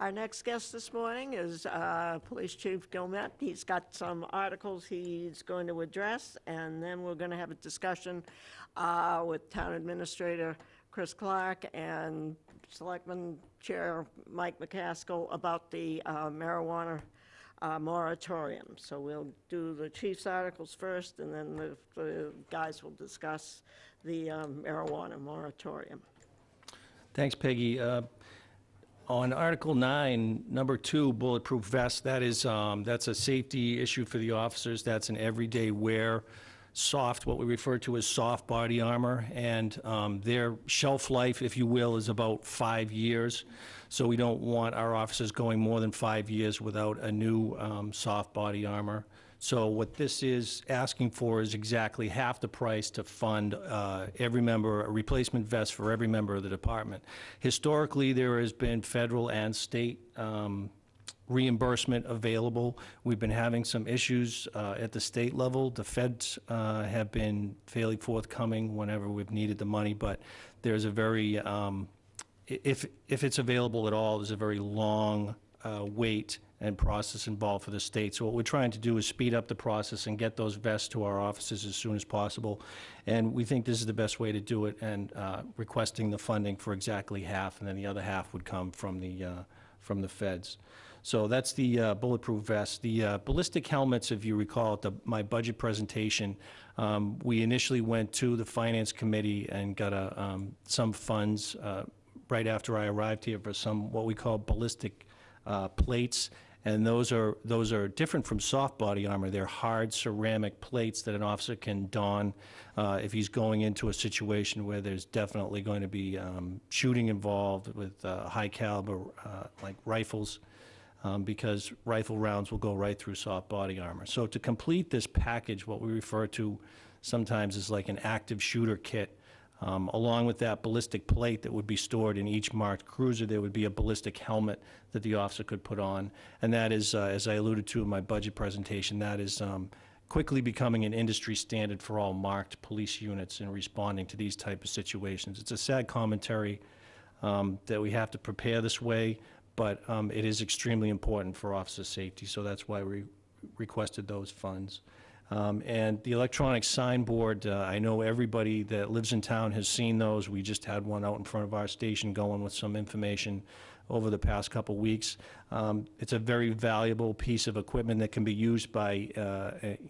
Our next guest this morning is Police Chief Gilmet. He's got some articles he's going to address, and then we're going to have a discussion with Town Administrator Chris Clark and Selectman Chair Mike McCaskill about the marijuana moratorium. So we'll do the chief's articles first, and then the guys will discuss the marijuana moratorium. Thanks, Peggy. On Article 9, number 2, bulletproof vest, that's a safety issue for the officers. That's an everyday wear, soft, what we refer to as soft body armor, and their shelf life, if you will, is about 5 years. So we don't want our officers going more than 5 years without a new soft body armor. So what this is asking for is exactly half the price to fund every member, a replacement vest for every member of the department. Historically, there has been federal and state reimbursement available. We've been having some issues at the state level. The feds have been fairly forthcoming whenever we've needed the money, but there's a very, if it's available at all, there's a very long wait and process involved for the state. So what we're trying to do is speed up the process and get those vests to our offices as soon as possible. And we think this is the best way to do it, and requesting the funding for exactly half, and then the other half would come from the feds. So that's the bulletproof vest. The ballistic helmets, if you recall, at my budget presentation, we initially went to the Finance Committee and got some funds right after I arrived here for some what we call ballistic plates. And those are different from soft body armor. They're hard ceramic plates that an officer can don if he's going into a situation where there's definitely going to be shooting involved with high caliber like rifles, because rifle rounds will go right through soft body armor. So to complete this package, what we refer to sometimes as like an active shooter kit, along with that ballistic plate that would be stored in each marked cruiser, there would be a ballistic helmet that the officer could put on. And that is, as I alluded to in my budget presentation, that is quickly becoming an industry standard for all marked police units in responding to these type of situations. It's a sad commentary that we have to prepare this way, but it is extremely important for officer safety, so that's why we requested those funds. And the electronic signboard, I know everybody that lives in town has seen those. We just had one out in front of our station going with some information over the past couple weeks. It's a very valuable piece of equipment that can be used by,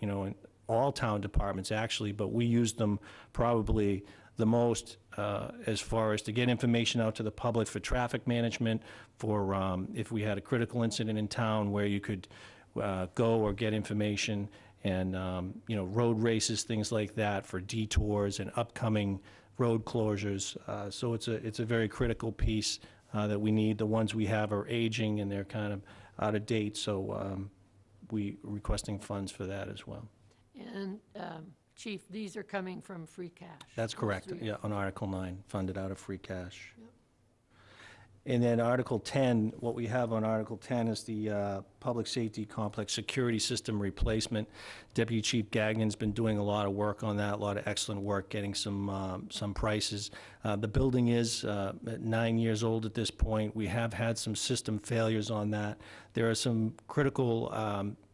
in all town departments actually, but we use them probably the most as far as to get information out to the public for traffic management, for if we had a critical incident in town where you could go or get information, and road races, things like that, for detours and upcoming road closures. So it's a very critical piece that we need. The ones we have are aging and they're kind of out of date, so we requesting funds for that as well. And Chief, these are coming from free cash? That's correct, yeah, on Article 9, funded out of free cash. Yep. And then Article 10, what we have on Article 10 is the Public Safety Complex Security System Replacement. Deputy Chief Gagnon's been doing a lot of work on that, a lot of excellent work getting some prices. The building is 9 years old at this point. We have had some system failures on that. There are some critical,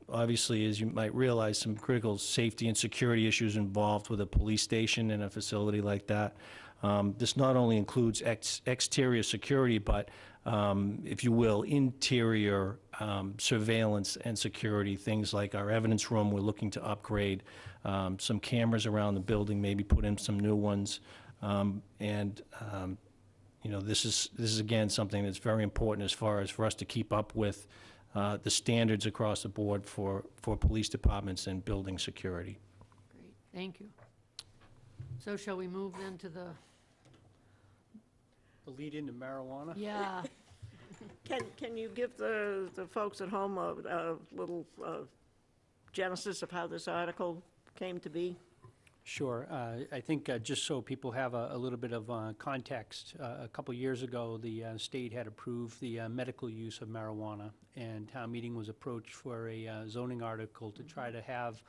obviously, as you might realize, some critical safety and security issues involved with a police station in a facility like that. This not only includes exterior security, but, if you will, interior surveillance and security, things like our evidence room. We're looking to upgrade some cameras around the building, maybe put in some new ones. This is again something that's very important as far as for us to keep up with the standards across the board for police departments and building security. Great, thank you. So shall we move then to the lead into marijuana? Yeah. Can you give the folks at home a little genesis of how this article came to be? Sure. I think just so people have a little bit of context, a couple years ago, the state had approved the medical use of marijuana, and town meeting was approached for a zoning article to try to have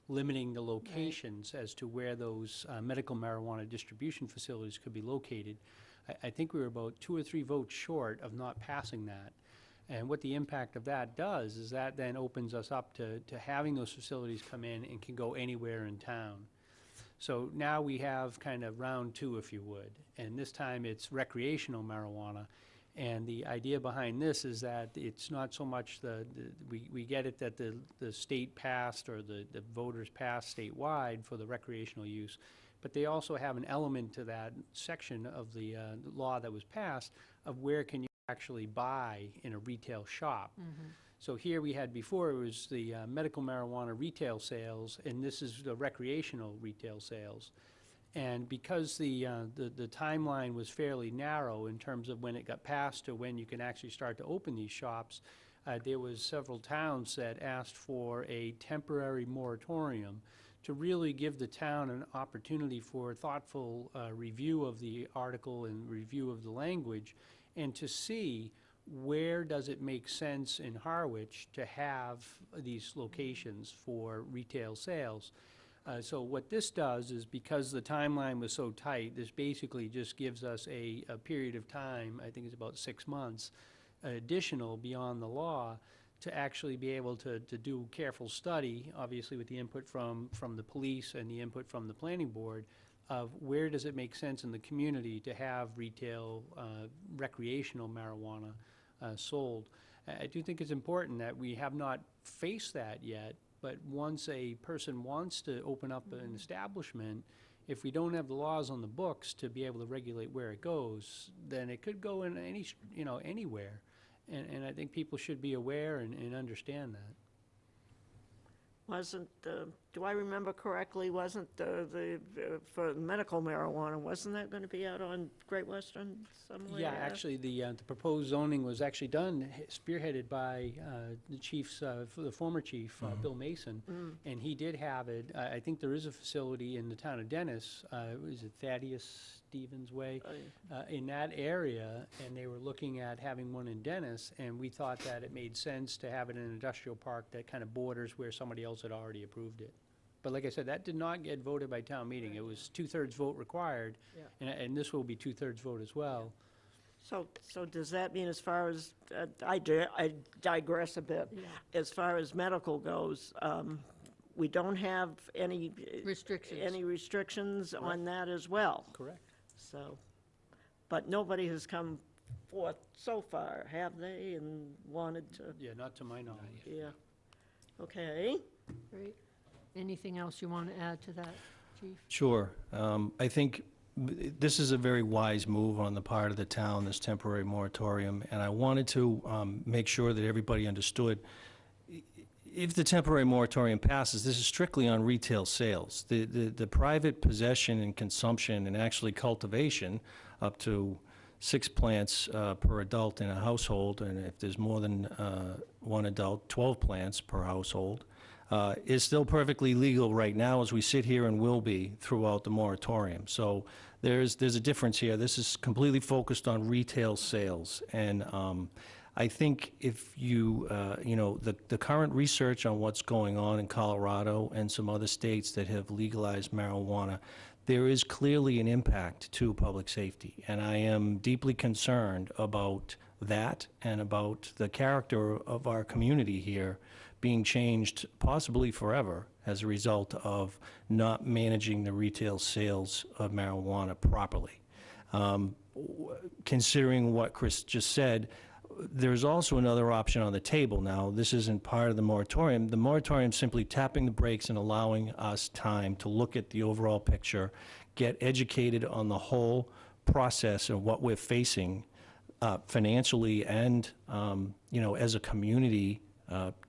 limiting the locations as to where those medical marijuana distribution facilities could be located. I think we were about 2 or 3 votes short of not passing that. And what the impact of that does is that then opens us up to having those facilities come in and can go anywhere in town. So now we have kind of round two, if you would, and this time it's recreational marijuana. And the idea behind this is that it's not so much we get it that the state passed or the voters passed statewide for the recreational use, but they also have an element to that section of the law that was passed of where can you actually buy in a retail shop. So here we had before, it was the medical marijuana retail sales, and this is the recreational retail sales. And because the timeline was fairly narrow in terms of when it got passed to when you can actually start to open these shops, there was several towns that asked for a temporary moratorium to really give the town an opportunity for thoughtful review of the article and review of the language, and to see where does it make sense in Harwich to have these locations for retail sales. So what this does is, because the timeline was so tight, this basically just gives us a period of time, I think it's about 6 months, additional beyond the law, to actually be able to do careful study, obviously with the input from the police and the input from the planning board, of where does it make sense in the community to have retail recreational marijuana sold. I do think it's important that we have not faced that yet, but once a person wants to open up an establishment, if we don't have the laws on the books to be able to regulate where it goes, then it could go in anywhere. And I think people should be aware and understand that. Wasn't, do I remember correctly, wasn't for medical marijuana, wasn't that going to be out on Great Western somewhere? Yeah, actually, the proposed zoning was actually done, spearheaded by the the former chief, Bill Mason, and he did have it. I think there is a facility in the town of Dennis, is it Thaddeus Stevens Way, in that area, and they were looking at having one in Dennis, and we thought that it made sense to have it in an industrial park that kind of borders where somebody else had already approved it. But like I said, that did not get voted by town meeting. It was 2/3 vote required, and this will be 2/3 vote as well. So does that mean, as far as, I digress a bit, as far as medical goes, we don't have any restrictions on that as well? Correct. So, but nobody has come forth so far, have they, and wanted to? Yeah, not to my knowledge. Yeah. Okay. Great. Anything else you want to add to that, Chief? Sure. I think this is a very wise move on the part of the town, this temporary moratorium, and I wanted to make sure that everybody understood, if the temporary moratorium passes, this is strictly on retail sales. The private possession and consumption and actually cultivation, up to 6 plants per adult in a household, and if there's more than one adult, 12 plants per household, is still perfectly legal right now as we sit here, and will be throughout the moratorium. So there's a difference here. This is completely focused on retail sales, and I think if you, the current research on what's going on in Colorado and some other states that have legalized marijuana, there is clearly an impact to public safety, and I am deeply concerned about that and about the character of our community here being changed possibly forever as a result of not managing the retail sales of marijuana properly. Considering what Chris just said, there's also another option on the table now. This isn't part of the moratorium. The moratorium is simply tapping the brakes and allowing us time to look at the overall picture, get educated on the whole process of what we're facing financially and, as a community,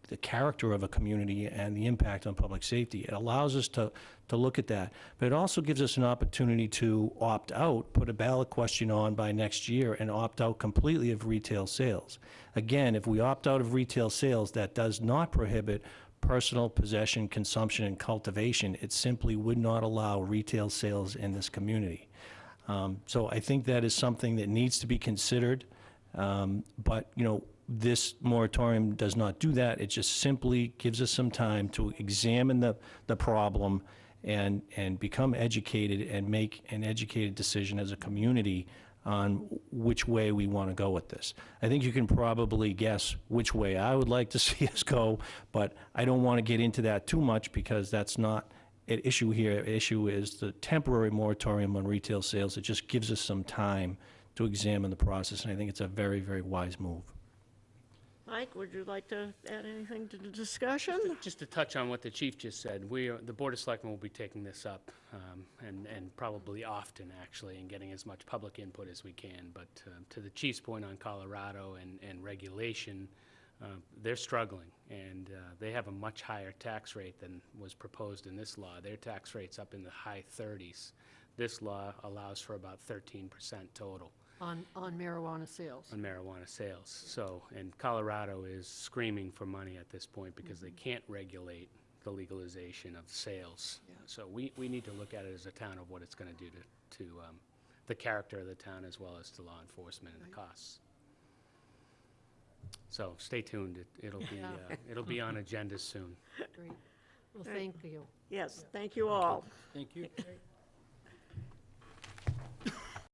the character of a community and the impact on public safety. It allows us to look at that. But it also gives us an opportunity to opt out, put a ballot question on by next year, and opt out completely of retail sales. Again, if we opt out of retail sales, that does not prohibit personal possession, consumption, and cultivation. It simply would not allow retail sales in this community. So I think that is something that needs to be considered. But, this moratorium does not do that. It just simply gives us some time to examine the problem and become educated and make an educated decision as a community on which way we want to go with this. I think you can probably guess which way I would like to see us go, but I don't want to get into that too much because that's not an issue here. Issue is the temporary moratorium on retail sales. It just gives us some time to examine the process, and I think it's a very, very wise move. Mike, would you like to add anything to the discussion? Just to touch on what the chief just said, the Board of Selectmen will be taking this up, and probably often, actually, and getting as much public input as we can. But to the chief's point on Colorado and regulation, they're struggling, and they have a much higher tax rate than was proposed in this law. Their tax rate's up in the high 30s. This law allows for about 13% total. On marijuana sales. On marijuana sales. So, and Colorado is screaming for money at this point because they can't regulate the legalization of sales. So we need to look at it as a town of what it's going to do to the character of the town as well as to law enforcement and the costs. So stay tuned. It'll be on agendas soon. Great. Well, thank you. Yes, thank you all. Thank you.